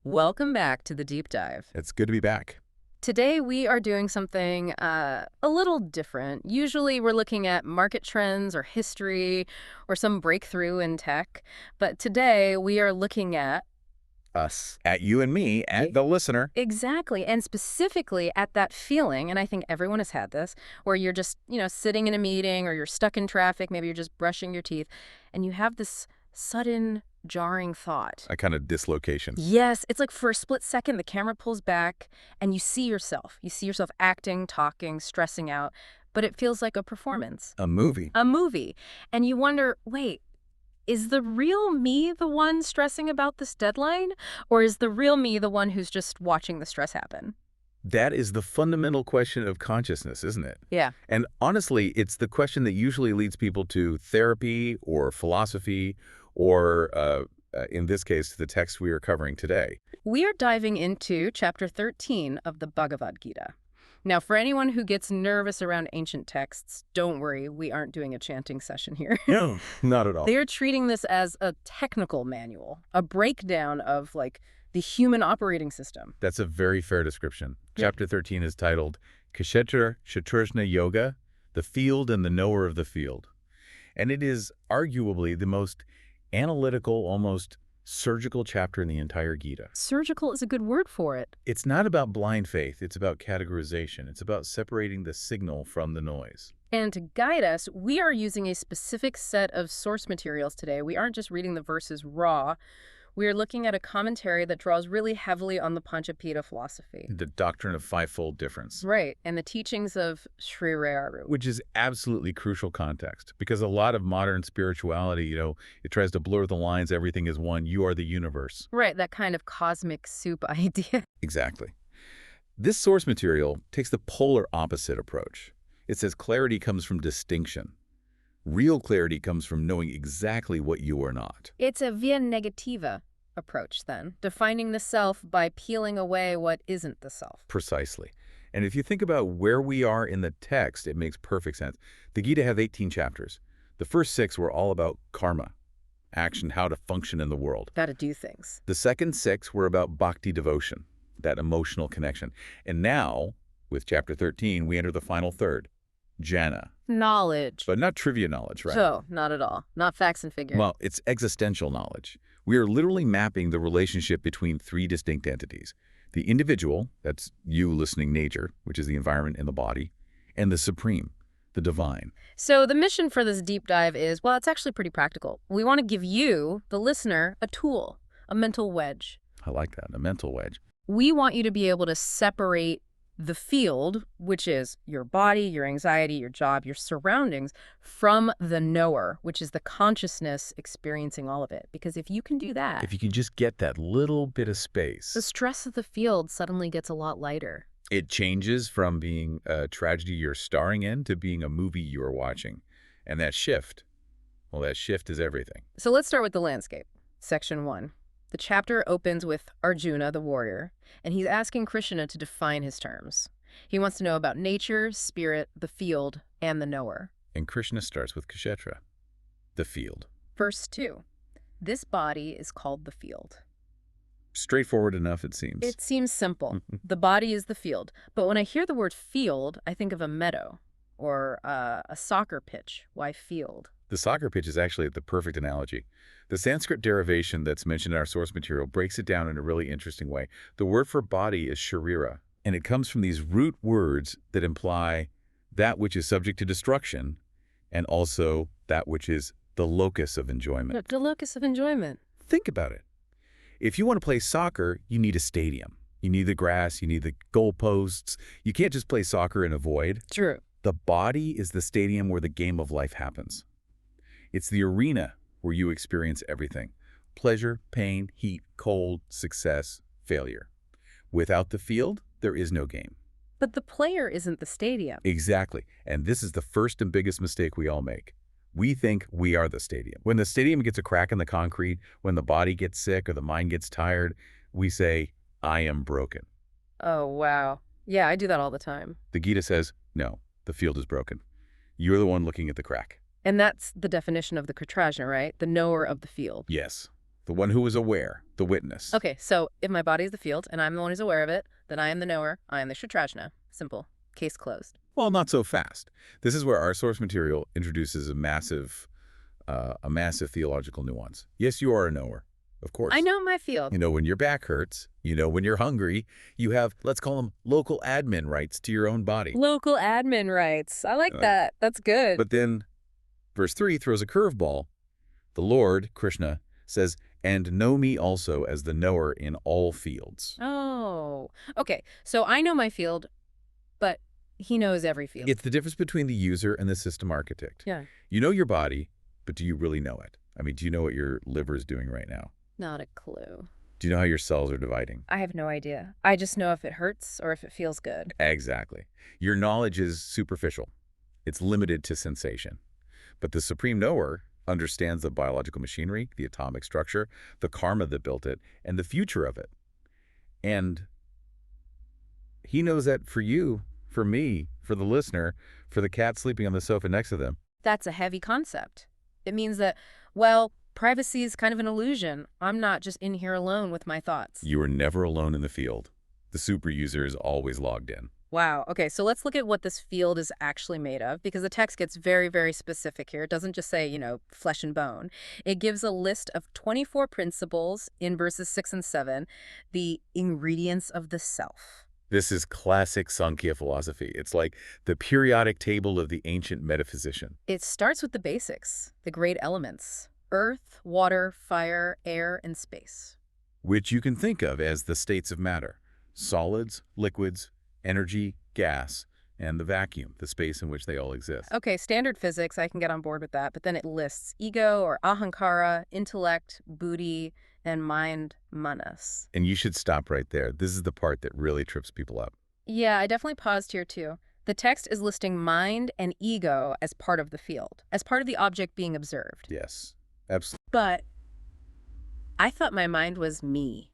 Welcome back to the deep dive. It's good to be back. Today we are doing something a little different. Usually we're looking at market trends or history or some breakthrough in tech, but today we are looking at Us. At you and me, at the listener. exactly, and specifically at that feeling, and I think everyone has had this, where you're just, sitting in a meeting or you're stuck in traffic, maybe you're just brushing your teeth, and you have this sudden jarring thought. A kind of dislocation. Yes, it's like for a split second, the camera pulls back and you see yourself. You see yourself acting, talking, stressing out, but it feels like a performance. A movie. A movie. And you wonder, wait, is the real me the one stressing about this deadline? Or is the real me the one who's just watching the stress happen? That is the fundamental question of consciousness, isn't it? Yeah. And honestly, it's the question that usually leads people to therapy or philosophy or, in this case, the text we are covering today. We are diving into chapter 13 of the Bhagavad Gita. Now, for anyone who gets nervous around ancient texts, don't worry, we aren't doing a chanting session here. No, not at all. They're treating this as a technical manual, a breakdown of, the human operating system. That's a very fair description. Chapter 13 is titled Kshetra Kshetrajna Yoga, the field and the knower of the field. And it is arguably the most analytical, almost surgical chapter in the entire Gita. Surgical is a good word for it. It's not about blind faith. It's about categorization. It's about separating the signal from the noise. And to guide us, we are using a specific set of source materials today. We aren't just reading the verses raw. We are looking at a commentary that draws really heavily on the Panchapita philosophy. The doctrine of fivefold difference. Right, and the teachings of Sri Rayaru. Which is absolutely crucial context, because a lot of modern spirituality, it tries to blur the lines, everything is one, you are the universe. Right, that kind of cosmic soup idea. Exactly. This source material takes the polar opposite approach. It says clarity comes from distinction. Real clarity comes from knowing exactly what you are not. It's a via negativa approach, then, defining the self by peeling away what isn't the self. Precisely. And if you think about where we are in the text, it makes perfect sense. The Gita has 18 chapters. The first 6 were all about karma, action, how to function in the world. How to do things. The second 6 were about bhakti devotion, that emotional connection. And now, with chapter 13, we enter the final third, jnana. Knowledge. But not trivia knowledge, right? So, not at all. Not facts and figures. Well, it's existential knowledge. We are literally mapping the relationship between 3 distinct entities. The individual, that's you listening nature, which is the environment and the body, and the supreme, the divine. So the mission for this deep dive is, well, it's actually pretty practical. We want to give you, the listener, a tool, a mental wedge. I like that, a mental wedge. We want you to be able to separate the field, which is your body, your anxiety, your job, your surroundings, from the knower, which is the consciousness experiencing all of it. Because if you can do that, If you can just get that little bit of space, the stress of the field suddenly gets a lot lighter. it changes from being a tragedy you're starring in to being a movie you're watching. And that shift, well, that shift is everything. So let's start with the landscape. Section 1. The chapter opens with Arjuna, the warrior, and he's asking Krishna to define his terms. He wants to know about nature, spirit, the field, and the knower. And Krishna starts with Kshetra, the field. Verse 2. This body is called the field. Straightforward enough, it seems. It seems simple. The body is the field. But when I hear the word field, I think of a meadow or a soccer pitch. Why field? The soccer pitch is actually the perfect analogy. The Sanskrit derivation that's mentioned in our source material breaks it down in a really interesting way. The word for body is sharira, and it comes from these root words that imply that which is subject to destruction and also that which is the locus of enjoyment. The locus of enjoyment. Think about it. If you want to play soccer, you need a stadium. You need the grass, you need the goalposts. You can't just play soccer in a void. True. The body is the stadium where the game of life happens. It's the arena where you experience everything. Pleasure, pain, heat, cold, success, failure. Without the field, there is no game. But the player isn't the stadium. Exactly. And this is the first and biggest mistake we all make. We think we are the stadium. When the stadium gets a crack in the concrete, when the body gets sick or the mind gets tired, we say, I am broken. Oh, wow. Yeah, I do that all the time. The Gita says, no, the field is broken. You're the one looking at the crack. And that's the definition of the Kshetrajna, right? The knower of the field. Yes, the one who is aware, the witness. Okay, so if my body is the field and I'm the one who's aware of it, then I am the knower, I am the Kshetrajna. Simple. Case closed. Well, not so fast. This is where our source material introduces a massive theological nuance. Yes, you are a knower, of course. I know my field. You know when your back hurts. You know when you're hungry. You have, let's call them, local admin rights to your own body. Local admin rights. I like that. That's good. But then verse 3 throws a curveball. The Lord, Krishna, says, and know me also as the knower in all fields. Oh, okay. So I know my field, but he knows every field. It's the difference between the user and the system architect. Yeah. You know your body, but do you really know it? I mean, do you know what your liver is doing right now? Not a clue. Do you know how your cells are dividing? I have no idea. I just know if it hurts or if it feels good. Exactly. Your knowledge is superficial. It's limited to sensation. But the supreme knower understands the biological machinery, the atomic structure, the karma that built it, and the future of it. And he knows that for you, for me, for the listener, for the cat sleeping on the sofa next to them. That's a heavy concept. It means that, well, privacy is kind of an illusion. I'm not just in here alone with my thoughts. You are never alone in the field. The super user is always logged in. Wow. Okay, so let's look at what this field is actually made of, because the text gets very, very specific here. It doesn't just say, flesh and bone. It gives a list of 24 principles in verses 6 and 7, the ingredients of the self. This is classic Sankhya philosophy. It's like the periodic table of the ancient metaphysician. It starts with the basics, the great elements: earth, water, fire, air, and space. Which you can think of as the states of matter: solids, liquids, energy, gas, and the vacuum, the space in which they all exist. Okay, standard physics, I can get on board with that, but then it lists ego or ahankara, intellect, buddhi, and mind, manas. And you should stop right there. This is the part that really trips people up. Yeah, I definitely paused here too. The text is listing mind and ego as part of the field, as part of the object being observed. Yes, absolutely. But I thought my mind was me.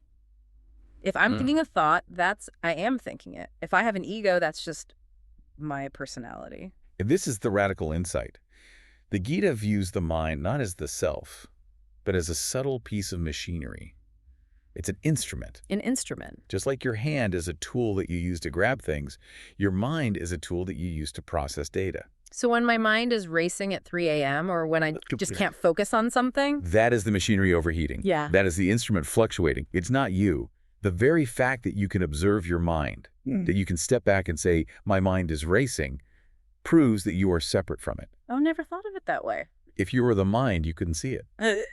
If I'm thinking a thought, I am thinking it. If I have an ego, that's just my personality. And this is the radical insight. The Gita views the mind not as the self, but as a subtle piece of machinery. It's an instrument. An instrument. Just like your hand is a tool that you use to grab things, your mind is a tool that you use to process data. So when my mind is racing at 3 a.m. or when I just can't focus on something? That is the machinery overheating. Yeah. That is the instrument fluctuating. It's not you. The very fact that you can observe your mind, that you can step back and say, my mind is racing, proves that you are separate from it. Oh, never thought of it that way. If you were the mind, you couldn't see it.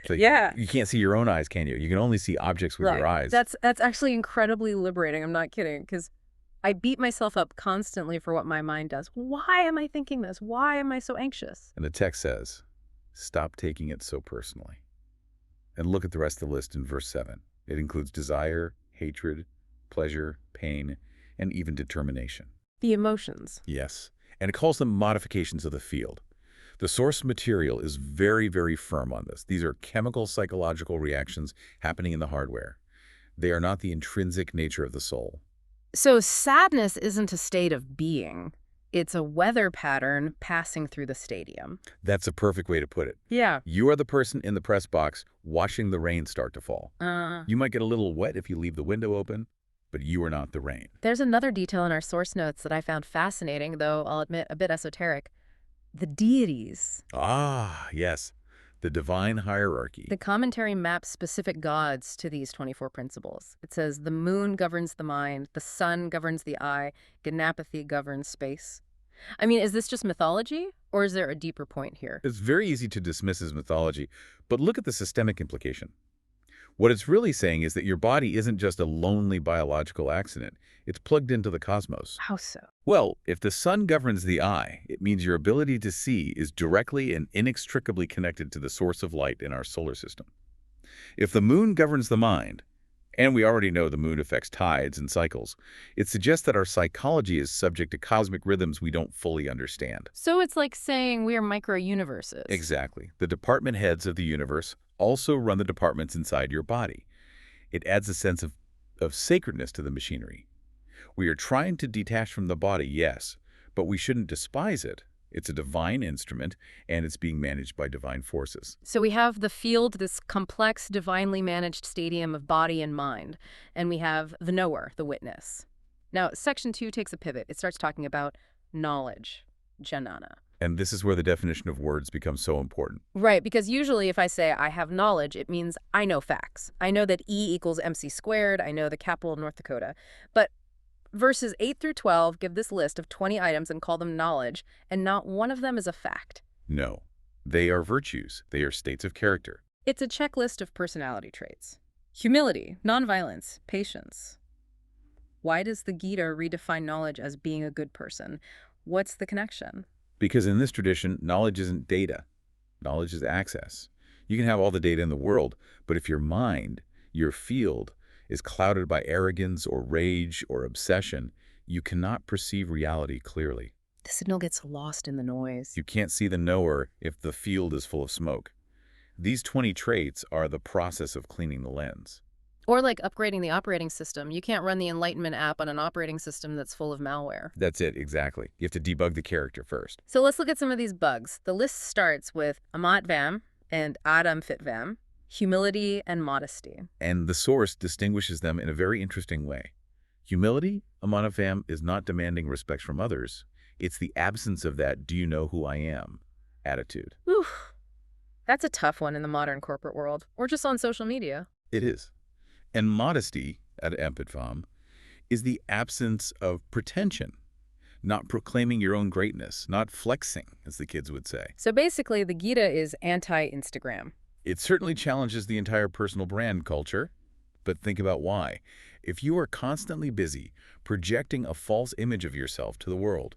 Yeah. You can't see your own eyes, can you? You can only see objects with your eyes. That's actually incredibly liberating. I'm not kidding, because I beat myself up constantly for what my mind does. Why am I thinking this? Why am I so anxious? And the text says, stop taking it so personally. And look at the rest of the list in verse 7. It includes desire, hatred, pleasure, pain, and even determination. The emotions. Yes. And it calls them modifications of the field. The source material is very, very firm on this. These are chemical, psychological reactions happening in the hardware. They are not the intrinsic nature of the soul. So sadness isn't a state of being. It's a weather pattern passing through the stadium. That's a perfect way to put it. Yeah. You are the person in the press box watching the rain start to fall. You might get a little wet if you leave the window open, but you are not the rain. There's another detail in our source notes that I found fascinating, though I'll admit a bit esoteric. The deities. Ah, yes. The divine hierarchy. The commentary maps specific gods to these 24 principles. It says the moon governs the mind, the sun governs the eye, Ganapathy governs space. I mean, is this just mythology, or is there a deeper point here? It's very easy to dismiss as mythology, but look at the systemic implication. What it's really saying is that your body isn't just a lonely biological accident. It's plugged into the cosmos. How so? Well, if the sun governs the eye, it means your ability to see is directly and inextricably connected to the source of light in our solar system. If the moon governs the mind, and we already know the moon affects tides and cycles, it suggests that our psychology is subject to cosmic rhythms we don't fully understand. So it's like saying we're micro-universes. Exactly. The department heads of the universe also run the departments inside your body. It adds a sense of sacredness to the machinery. We are trying to detach from the body, yes, but we shouldn't despise it. It's a divine instrument, and it's being managed by divine forces. So we have the field, this complex, divinely managed stadium of body and mind, and we have the knower, the witness. Now, section 2 takes a pivot. It starts talking about knowledge, jnana. And this is where the definition of words becomes so important. Right, because usually if I say I have knowledge, it means I know facts. I know that E equals MC squared. I know the capital of North Dakota. But verses 8 through 12 give this list of 20 items and call them knowledge, and not one of them is a fact. No. They are virtues. They are states of character. It's a checklist of personality traits. Humility, nonviolence, patience. Why does the Gita redefine knowledge as being a good person? What's the connection? Because in this tradition, knowledge isn't data. Knowledge is access. You can have all the data in the world, but if your mind, your field, is clouded by arrogance or rage or obsession, you cannot perceive reality clearly. The signal gets lost in the noise. You can't see the knower if the field is full of smoke. These 20 traits are the process of cleaning the lens. Or like upgrading the operating system. You can't run the Enlightenment app on an operating system that's full of malware. That's it, exactly. You have to debug the character first. So let's look at some of these bugs. The list starts with amatvam and adamfitvam, humility and modesty. And the source distinguishes them in a very interesting way. Humility, amanavam, is not demanding respect from others. It's the absence of that "do you know who I am" attitude. Oof. That's a tough one in the modern corporate world, or just on social media. It is. And modesty, at empatvam, is the absence of pretension, not proclaiming your own greatness, not flexing, as the kids would say. So basically, the Gita is anti-Instagram. It certainly challenges the entire personal brand culture, but think about why. If you are constantly busy projecting a false image of yourself to the world,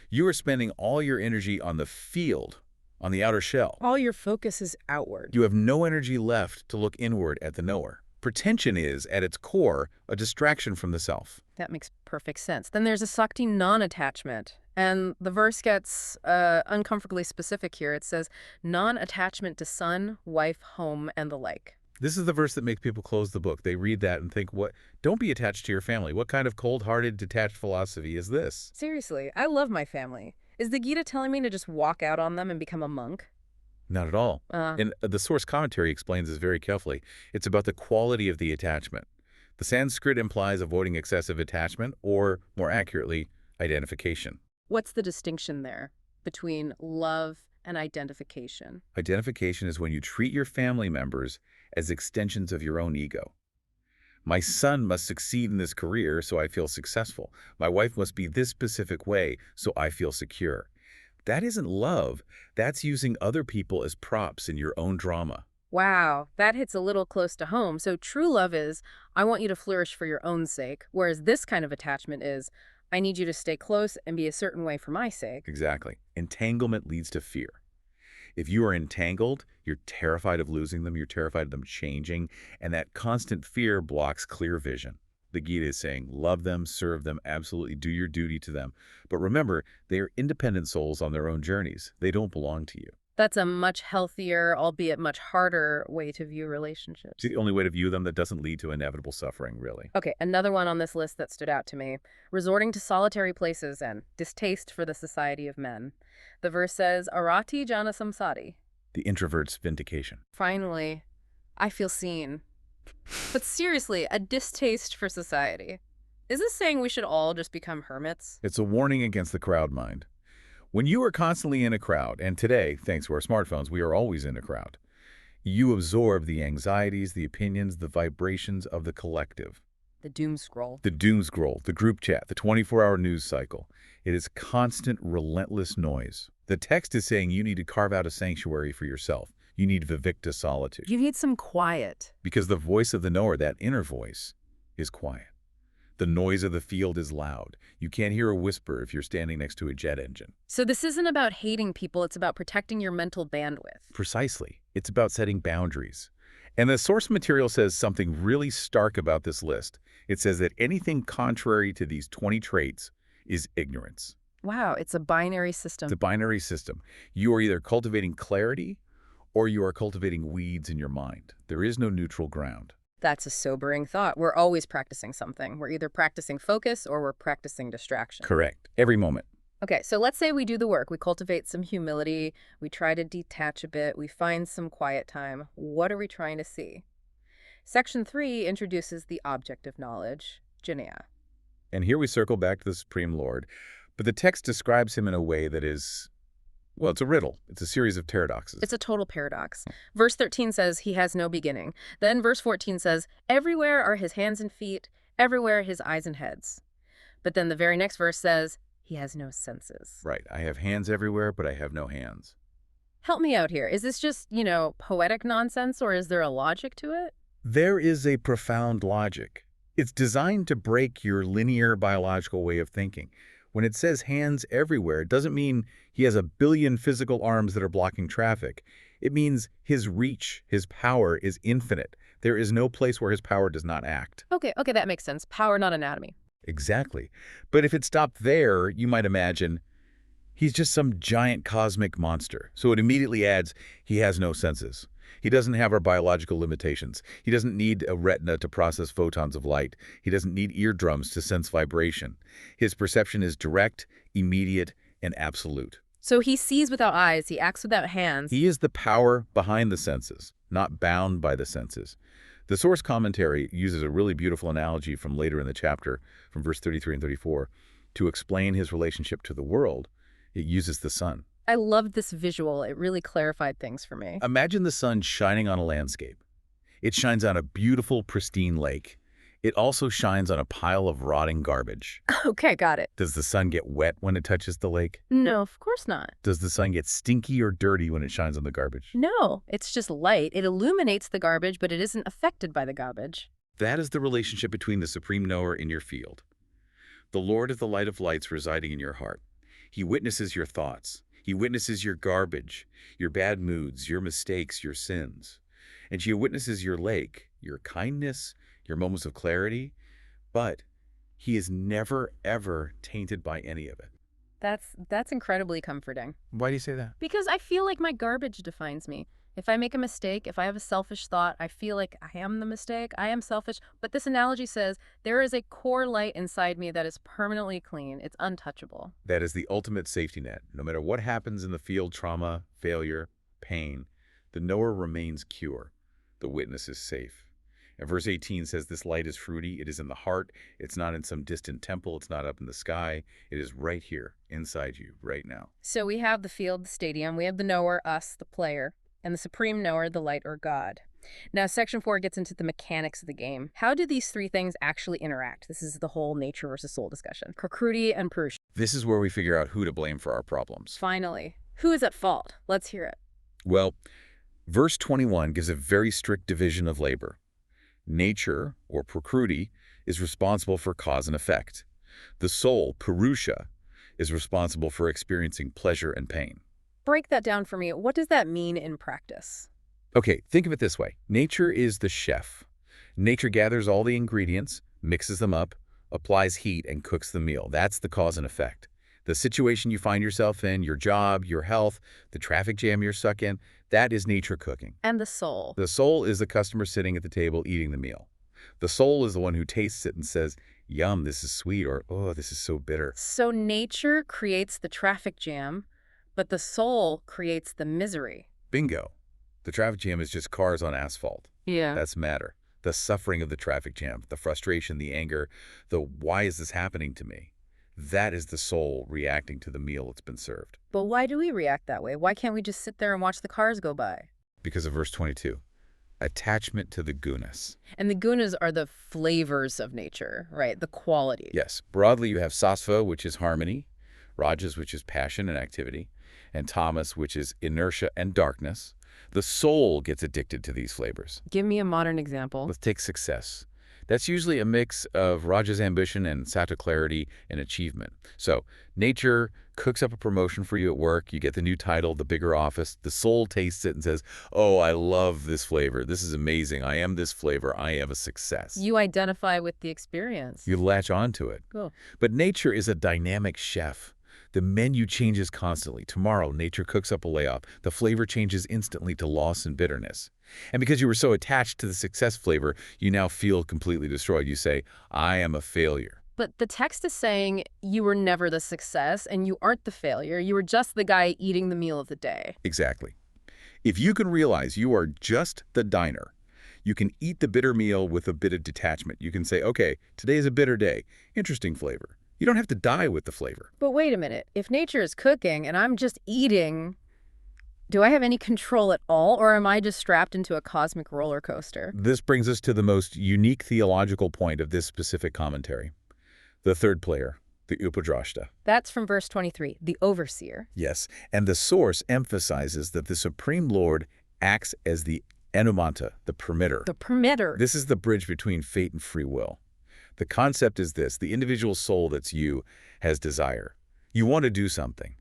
you are spending all your energy on the field, on the outer shell. All your focus is outward. You have no energy left to look inward at the knower. Pretension is, at its core, a distraction from the self. That makes perfect sense. Then there's a Sakti non-attachment. And the verse gets uncomfortably specific here. It says, non-attachment to son, wife, home, and the like. This is the verse that makes people close the book. They read that and think, "What? Don't be attached to your family. What kind of cold-hearted, detached philosophy is this?" Seriously, I love my family. Is the Gita telling me to just walk out on them and become a monk? Not at all. And the source commentary explains this very carefully. It's about the quality of the attachment. The Sanskrit implies avoiding excessive attachment, or, more accurately, identification. What's the distinction there between love and identification? Identification is when you treat your family members as extensions of your own ego. My son must succeed in this career, so I feel successful. My wife must be this specific way, so I feel secure. That isn't love. That's using other people as props in your own drama. Wow, that hits a little close to home. So true love is, I want you to flourish for your own sake, whereas this kind of attachment is, I need you to stay close and be a certain way for my sake. Exactly. Entanglement leads to fear. If you are entangled, you're terrified of losing them, you're terrified of them changing, and that constant fear blocks clear vision. The Gita is saying, love them, serve them, absolutely do your duty to them. But remember, they are independent souls on their own journeys. They don't belong to you. That's a much healthier, albeit much harder, way to view relationships. It's the only way to view them that doesn't lead to inevitable suffering, really. Okay, another one on this list that stood out to me. Resorting to solitary places and distaste for the society of men. The verse says, Arati jana samsari. The introvert's vindication. Finally, I feel seen. But seriously, a distaste for society. Is this saying we should all just become hermits? It's a warning against the crowd mind. When you are constantly in a crowd, and today, thanks to our smartphones, we are always in a crowd, you absorb the anxieties, the opinions, the vibrations of the collective. The doom scroll. The doom scroll, the group chat, the 24-hour news cycle. It is constant, relentless noise. The text is saying you need to carve out a sanctuary for yourself. You need vivekta solitude. You need some quiet. Because the voice of the knower, that inner voice, is quiet. The noise of the field is loud. You can't hear a whisper if you're standing next to a jet engine. So this isn't about hating people, it's about protecting your mental bandwidth. Precisely. It's about setting boundaries. And the source material says something really stark about this list. It says that anything contrary to these 20 traits is ignorance. Wow, it's a binary system. It's a binary system. You are either cultivating clarity or you are cultivating weeds in your mind. There is no neutral ground. That's a sobering thought. We're always practicing something. We're either practicing focus or we're practicing distraction. Correct. Every moment. Okay, so let's say we do the work. We cultivate some humility. We try to detach a bit. We find some quiet time. What are we trying to see? Section 3 introduces the object of knowledge, Jnana. And here we circle back to the Supreme Lord, but the text describes him in a way that is, well, it's a riddle. It's a series of paradoxes. It's a total paradox. Verse 13 says he has no beginning. Then verse 14 says, everywhere are his hands and feet, everywhere his eyes and heads. But then the very next verse says, he has no senses. Right. I have hands everywhere, but I have no hands. Help me out here. Is this just, poetic nonsense, or is there a logic to it? There is a profound logic. It's designed to break your linear biological way of thinking. When it says hands everywhere, it doesn't mean he has a billion physical arms that are blocking traffic. It means his reach, his power is infinite. There is no place where his power does not act. Okay, that makes sense. Power, not anatomy. Exactly. But if it stopped there, you might imagine he's just some giant cosmic monster. So it immediately adds, he has no senses. He doesn't have our biological limitations. He doesn't need a retina to process photons of light. He doesn't need eardrums to sense vibration. His perception is direct, immediate, and absolute. So he sees without eyes, he acts without hands. He is the power behind the senses, not bound by the senses. The source commentary uses a really beautiful analogy from later in the chapter, from verse 33 and 34, to explain his relationship to the world. It uses the sun. I loved this visual. It really clarified things for me. Imagine the sun shining on a landscape. It shines on a beautiful, pristine lake. It also shines on a pile of rotting garbage. Okay, got it. Does the sun get wet when it touches the lake? No, of course not. Does the sun get stinky or dirty when it shines on the garbage? No, it's just light. It illuminates the garbage, but it isn't affected by the garbage. That is the relationship between the Supreme Knower in your field. The Lord is the light of lights residing in your heart. He witnesses your thoughts. He witnesses your garbage, your bad moods, your mistakes, your sins. And he witnesses your lake, your kindness, your moments of clarity. But he is never, ever tainted by any of it. That's incredibly comforting. Why do you say that? Because I feel like my garbage defines me. If I make a mistake, if I have a selfish thought, I feel like I am the mistake. I am selfish. But this analogy says there is a core light inside me that is permanently clean. It's untouchable. That is the ultimate safety net. No matter what happens in the field, trauma, failure, pain, the knower remains pure. The witness is safe. And verse 18 says this light is fruity. It is in the heart. It's not in some distant temple. It's not up in the sky. It is right here, inside you, right now. So we have the field, the stadium. We have the knower, us, the player, and the supreme knower, the light or God. Now, section 4 gets into the mechanics of the game. How do these three things actually interact? This is the whole nature versus soul discussion. Prakriti and Purusha. This is where we figure out who to blame for our problems. Finally, who is at fault? Let's hear it. Well, verse 21 gives a very strict division of labor. Nature, or Prakriti, is responsible for cause and effect. The soul, Purusha, is responsible for experiencing pleasure and pain. Break that down for me. What does that mean in practice? Okay, think of it this way. Nature is the chef. Nature gathers all the ingredients, mixes them up, applies heat, and cooks the meal. That's the cause and effect. The situation you find yourself in, your job, your health, the traffic jam you're stuck in, that is nature cooking. And the soul. The soul is the customer sitting at the table eating the meal. The soul is the one who tastes it and says, yum, this is sweet, or oh, this is so bitter. So nature creates the traffic jam, but the soul creates the misery. Bingo. The traffic jam is just cars on asphalt. Yeah. That's matter. The suffering of the traffic jam, the frustration, the anger, the why is this happening to me? That is the soul reacting to the meal that's been served. But why do we react that way? Why can't we just sit there and watch the cars go by? Because of verse 22. Attachment to the gunas. And the gunas are the flavors of nature, right? The qualities. Yes. Broadly, you have sattva, which is harmony, rajas, which is passion and activity, and tamas, which is inertia and darkness. The soul gets addicted to these flavors. Give me a modern example. Let's take success. That's usually a mix of rajas ambition and sattva clarity and achievement. So nature cooks up a promotion for you at work. You get the new title, the bigger office. The soul tastes it and says, oh, I love this flavor. This is amazing. I am this flavor. I am a success. You identify with the experience. You latch onto it. Cool. But nature is a dynamic chef. The menu changes constantly. Tomorrow, nature cooks up a layoff. The flavor changes instantly to loss and bitterness. And because you were so attached to the success flavor, you now feel completely destroyed. You say, I am a failure. But the text is saying you were never the success and you aren't the failure. You were just the guy eating the meal of the day. Exactly. If you can realize you are just the diner, you can eat the bitter meal with a bit of detachment. You can say, okay, today is a bitter day. Interesting flavor. You don't have to die with the flavor. But wait a minute. If nature is cooking and I'm just eating, do I have any control at all, or am I just strapped into a cosmic roller coaster? This brings us to the most unique theological point of this specific commentary. The third player, the Upadrashta. That's from verse 23, the overseer. Yes, and the source emphasizes that the Supreme Lord acts as the Enumanta, the permitter. The permitter. This is the bridge between fate and free will. The concept is this: the individual soul that's you has desire. You want to do something.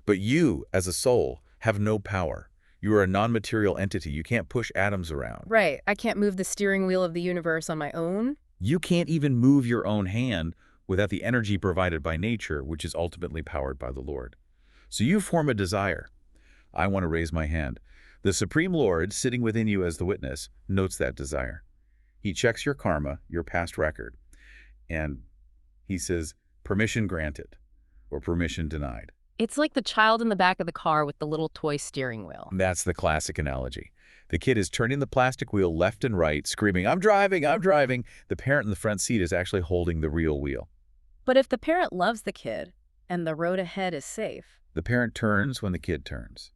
But you, as a soul, have no power. You are a non-material entity. You can't push atoms around. Right. I can't move the steering wheel of the universe on my own. You can't even move your own hand without the energy provided by nature, which is ultimately powered by the Lord. So you form a desire. I want to raise my hand. The Supreme Lord, sitting within you as the witness, notes that desire. He checks your karma, your past record, and he says, permission granted or permission denied. It's like the child in the back of the car with the little toy steering wheel. That's the classic analogy. The kid is turning the plastic wheel left and right, screaming, I'm driving, I'm driving. The parent in the front seat is actually holding the real wheel. But if the parent loves the kid and the road ahead is safe, the parent turns when the kid turns,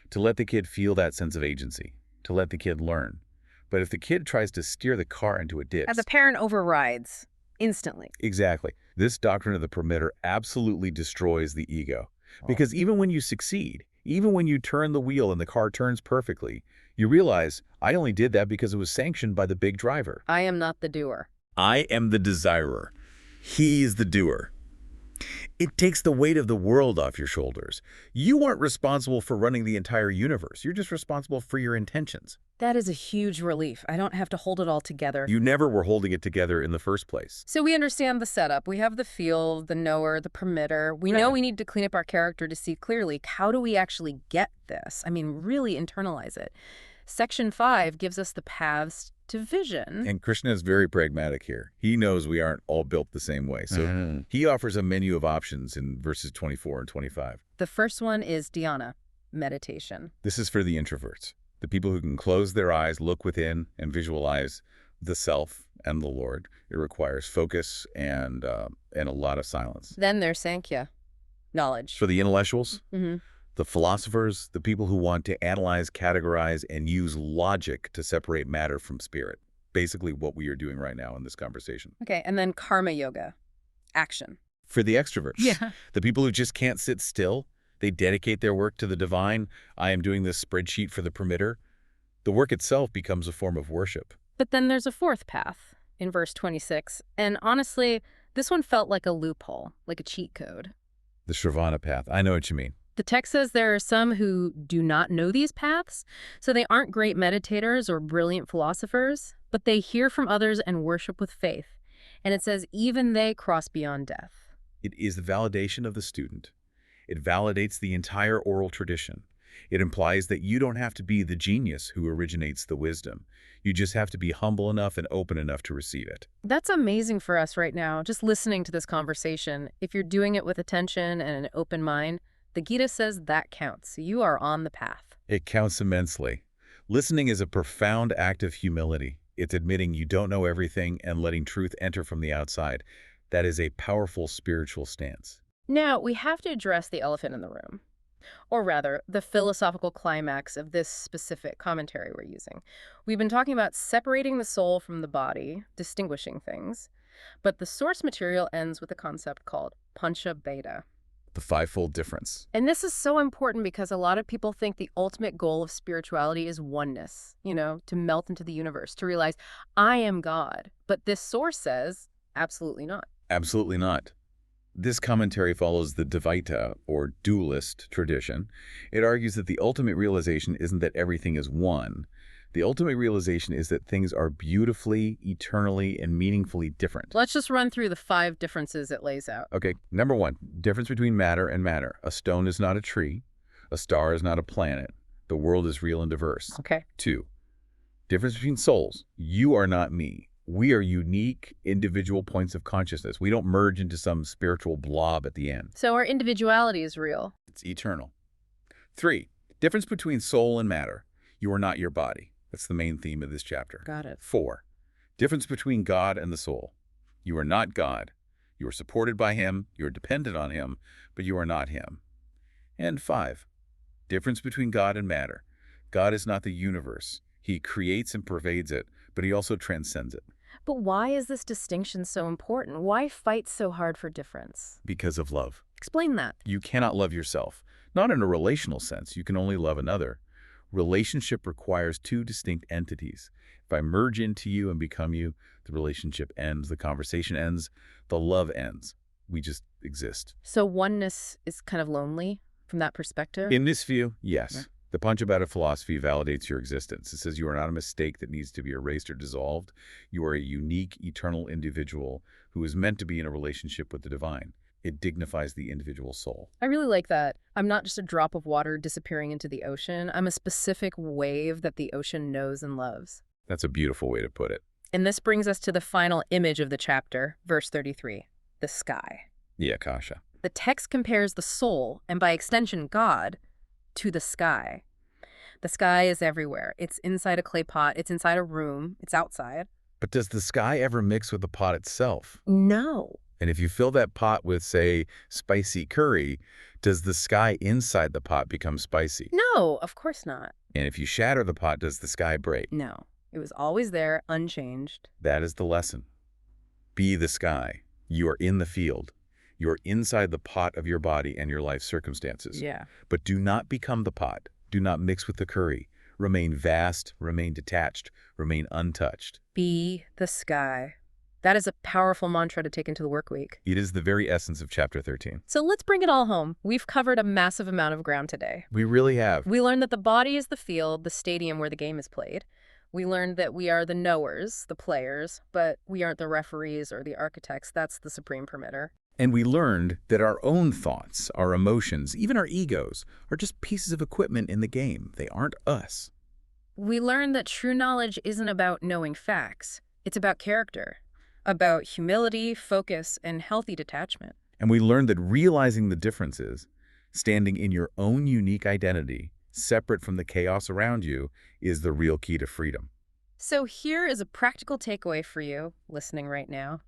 to let the kid feel that sense of agency, to let the kid learn. But if the kid tries to steer the car into a ditch, and the parent overrides instantly. Exactly. This doctrine of the permitter absolutely destroys the ego. Because even when you succeed, even when you turn the wheel and the car turns perfectly, you realize, I only did that because it was sanctioned by the big driver. I am not the doer. I am the desirer. He is the doer. It takes the weight of the world off your shoulders. You aren't responsible for running the entire universe. You're just responsible for your intentions. That is a huge relief. I don't have to hold it all together. You never were holding it together in the first place. So we understand the setup. We have the field, the knower, the permitter. We know we need to clean up our character to see clearly. How do we actually get this? I mean, really internalize it. Section 5 gives us the paths to vision. And Krishna is very pragmatic here. He knows we aren't all built the same way. So he offers a menu of options in verses 24 and 25. The first one is dhyana, meditation. This is for the introverts, the people who can close their eyes, look within, and visualize the self and the Lord. It requires focus and a lot of silence. Then there's Sankhya, knowledge. For the intellectuals, Mm-hmm. the philosophers, the people who want to analyze, categorize, and use logic to separate matter from spirit. Basically what we are doing right now in this conversation. Okay, and then karma yoga, action. For the extroverts, the people who just can't sit still, they dedicate their work to the divine. I am doing this spreadsheet for the permitter. The work itself becomes a form of worship. But then there's a fourth path in verse 26. And honestly, this one felt like a loophole, like a cheat code. The Shravana path. I know what you mean. The text says there are some who do not know these paths, so they aren't great meditators or brilliant philosophers, but they hear from others and worship with faith. And it says even they cross beyond death. It is the validation of the student. It validates the entire oral tradition. It implies that you don't have to be the genius who originates the wisdom. You just have to be humble enough and open enough to receive it. That's amazing for us right now, just listening to this conversation. If you're doing it with attention and an open mind, the Gita says that counts. You are on the path. It counts immensely. Listening is a profound act of humility. It's admitting you don't know everything and letting truth enter from the outside. That is a powerful spiritual stance. Now, we have to address the elephant in the room. Or rather, the philosophical climax of this specific commentary we're using. We've been talking about separating the soul from the body, distinguishing things, but the source material ends with a concept called pancha bheda. The fivefold difference. And this is so important because a lot of people think the ultimate goal of spirituality is oneness, to melt into the universe, to realize I am God. But this source says absolutely not. Absolutely not. This commentary follows the Dvaita, or dualist, tradition. It argues that the ultimate realization isn't that everything is one. The ultimate realization is that things are beautifully, eternally, and meaningfully different. Let's just run through the 5 differences it lays out. Okay, number 1, difference between matter and matter. A stone is not a tree. A star is not a planet. The world is real and diverse. Okay. 2, difference between souls. You are not me. We are unique individual points of consciousness. We don't merge into some spiritual blob at the end. So our individuality is real. It's eternal. 3, difference between soul and matter. You are not your body. That's the main theme of this chapter. Got it. 4, difference between God and the soul. You are not God. You are supported by him. You are dependent on him, but you are not him. And 5, difference between God and matter. God is not the universe. He creates and pervades it, but he also transcends it. But why is this distinction so important? Why fight so hard for difference? Because of love. Explain that. You cannot love yourself. Not in a relational sense. You can only love another. Relationship requires 2 distinct entities. If I merge into you and become you, the relationship ends, the conversation ends, the love ends. We just exist. So oneness is kind of lonely from that perspective? In this view, yes. Yeah. The Panchabhata philosophy validates your existence. It says you are not a mistake that needs to be erased or dissolved. You are a unique, eternal individual who is meant to be in a relationship with the divine. It dignifies the individual soul. I really like that. I'm not just a drop of water disappearing into the ocean. I'm a specific wave that the ocean knows and loves. That's a beautiful way to put it. And this brings us to the final image of the chapter, verse 33, the sky. The Akasha. The text compares the soul, and by extension God, to the sky. The sky is everywhere. It's inside a clay pot. It's inside a room. It's outside. But does the sky ever mix with the pot itself? No. And if you fill that pot with, say, spicy curry, does the sky inside the pot become spicy? No, of course not. And if you shatter the pot, does the sky break? No. It was always there, unchanged. That is the lesson. Be the sky. You are in the field. You are inside the pot of your body and your life circumstances. Yeah. But do not become the pot. Do not mix with the curry. Remain vast, remain detached, remain untouched. Be the sky. That is a powerful mantra to take into the work week. It is the very essence of Chapter 13. So let's bring it all home. We've covered a massive amount of ground today. We really have. We learned that the body is the field, the stadium where the game is played. We learned that we are the knowers, the players, but we aren't the referees or the architects. That's the supreme permitter. And we learned that our own thoughts, our emotions, even our egos, are just pieces of equipment in the game. They aren't us. We learned that true knowledge isn't about knowing facts. It's about character, about humility, focus, and healthy detachment. And we learned that realizing the differences, standing in your own unique identity, separate from the chaos around you, is the real key to freedom. So here is a practical takeaway for you listening right now.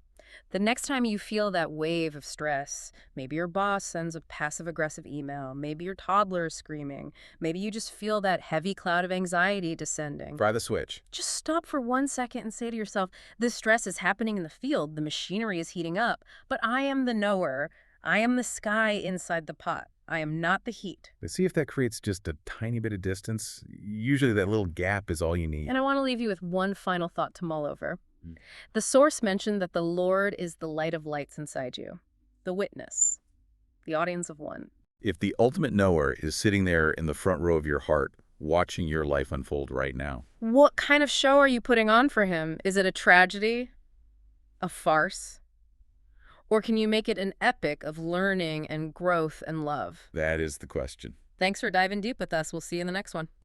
The next time you feel that wave of stress, maybe your boss sends a passive-aggressive email, maybe your toddler is screaming, maybe you just feel that heavy cloud of anxiety descending. Fry the switch. Just stop for 1 second and say to yourself, this stress is happening in the field, the machinery is heating up, but I am the knower. I am the sky inside the pot. I am not the heat. Let's see if that creates just a tiny bit of distance. Usually that little gap is all you need. And I want to leave you with one final thought to mull over. The source mentioned that the Lord is the light of lights inside you, the witness, the audience of one. If the ultimate knower is sitting there in the front row of your heart, watching your life unfold right now. What kind of show are you putting on for him? Is it a tragedy? A farce? Or can you make it an epic of learning and growth and love? That is the question. Thanks for diving deep with us. We'll see you in the next one.